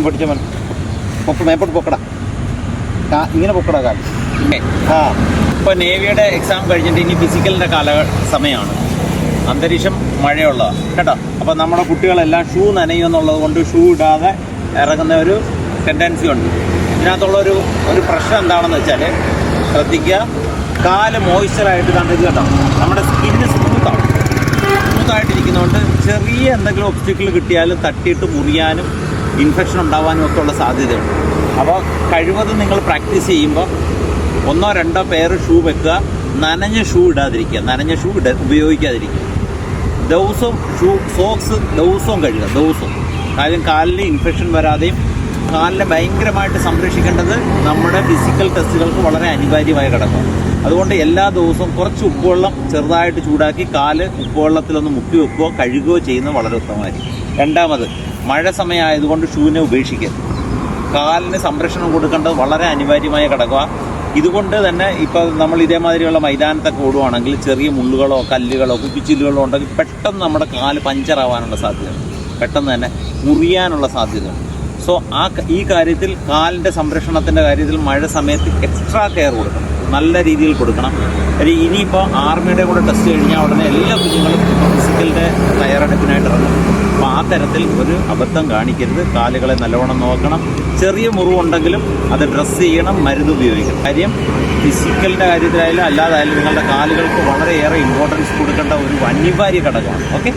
പിടിച്ച മൻ മേപ്പോട്ട് പൊക്കടാ, ഇങ്ങനെ പൊക്കടാ കാലം. ആ ഇപ്പോൾ നേവിയുടെ എക്സാം കഴിഞ്ഞിട്ട് ഇനി ഫിസിക്കലിൻ്റെ സമയമാണ്. അന്തരീക്ഷം മഴയുള്ളതാണ് കേട്ടോ. അപ്പോൾ നമ്മുടെ കുട്ടികളെല്ലാം ഷൂ നനയുമെന്നുള്ളത് കൊണ്ട് ഷൂ ഇടാതെ ഇറങ്ങുന്ന ഒരു ടെൻഡൻസി ഉണ്ട്. ഇതിനകത്തുള്ളൊരു പ്രശ്നം എന്താണെന്ന് വെച്ചാൽ, ശ്രദ്ധിക്കുക, കാല് മോയ്സ്ചറായിട്ട് കണ്ടത് കേട്ടോ. നമ്മുടെ സ്കിന്ന് സ്മൂത്തായിട്ടിരിക്കുന്നതുകൊണ്ട് ചെറിയ എന്തെങ്കിലും ഒബ്സ്റ്റിക്കിൾ കിട്ടിയാലും തട്ടിയിട്ട് മുറിയാനും ഇൻഫെക്ഷൻ ഉണ്ടാകാനും ഒക്കെ ഉള്ള സാധ്യതയുണ്ട്. അപ്പോൾ കഴിവതും നിങ്ങൾ പ്രാക്ടീസ് ചെയ്യുമ്പോൾ 1-2 പെയർ ഷൂ വെക്കുക. നനഞ്ഞ ഷൂ ഇടാതിരിക്കുക, നനഞ്ഞ ഷൂ ഉപയോഗിക്കാതിരിക്കുക. ദിവസവും സോക്സ് ദിവസവും കഴുകുക, ദിവസവും. കാര്യം കാലിന് ഇൻഫെക്ഷൻ വരാതെയും കാലിനെ ഭയങ്കരമായിട്ട് സംരക്ഷിക്കേണ്ടത് നമ്മുടെ ഫിസിക്കൽ ടെസ്റ്റുകൾക്ക് വളരെ അനിവാര്യമായ ഘടകമാണ്. അതുകൊണ്ട് എല്ലാ ദിവസവും കുറച്ച് ഉപ്പുവെള്ളം ചെറുതായിട്ട് ചൂടാക്കി കാല് ഉപ്പുവെള്ളത്തിലൊന്ന് മുക്കി വെക്കുകയോ കഴുകുകയോ ചെയ്യുന്നത് വളരെ ഉത്തമമായിരിക്കും. രണ്ടാമത്, മഴ സമയമായതുകൊണ്ട് ഷൂവിനെ ഉപേക്ഷിക്കരുത്. കാലിന് സംരക്ഷണം കൊടുക്കേണ്ടത് വളരെ അനിവാര്യമായ ഘടകമാണ്. ഇതുകൊണ്ട് തന്നെ ഇപ്പോൾ നമ്മൾ ഇതേമാതിരിയുള്ള മൈതാനത്തൊക്കെ ഓടുവാണെങ്കിൽ ചെറിയ മുള്ളുകളോ കല്ലുകളോ കുപ്പിച്ചില്ലുകളോ ഉണ്ടെങ്കിൽ പെട്ടെന്ന് നമ്മുടെ കാല് പഞ്ചറാവാനുള്ള സാധ്യതയുണ്ട്, പെട്ടെന്ന് തന്നെ മുറിയാനുള്ള സാധ്യതയുണ്ട്. സോ ഈ കാര്യത്തിൽ കാലിൻ്റെ സംരക്ഷണത്തിൻ്റെ കാര്യത്തിൽ മഴ സമയത്ത് എക്സ്ട്രാ കെയർ കൊടുക്കണം, നല്ല രീതിയിൽ കൊടുക്കണം. ഇനിയിപ്പോൾ ആർമിയുടെ കൂടെ ടെസ്റ്റ് കഴിഞ്ഞാൽ ഉടനെ എല്ലാ കുഞ്ഞുങ്ങളും ഫിസിക്കലിൻ്റെ തയ്യാറെടുപ്പിനായിട്ട് ഇറങ്ങും. അപ്പോൾ ആ തരത്തിൽ ഒരു അബദ്ധം കാണിക്കരുത്. കാലുകളെ നല്ലവണ്ണം നോക്കണം. ചെറിയ മുറിവുണ്ടെങ്കിലും അത് ഡ്രസ്സ് ചെയ്യണം, മരുന്ന് ഉപയോഗിക്കണം. കാര്യം ഫിസിക്കലിൻ്റെ കാര്യത്തിലായാലും അല്ലാതായാലും നിങ്ങളുടെ കാലുകൾക്ക് വളരെയേറെ ഇമ്പോർട്ടൻസ് കൊടുക്കേണ്ട ഒരു അനിവാര്യ ഘടകമാണ്. ഓക്കെ.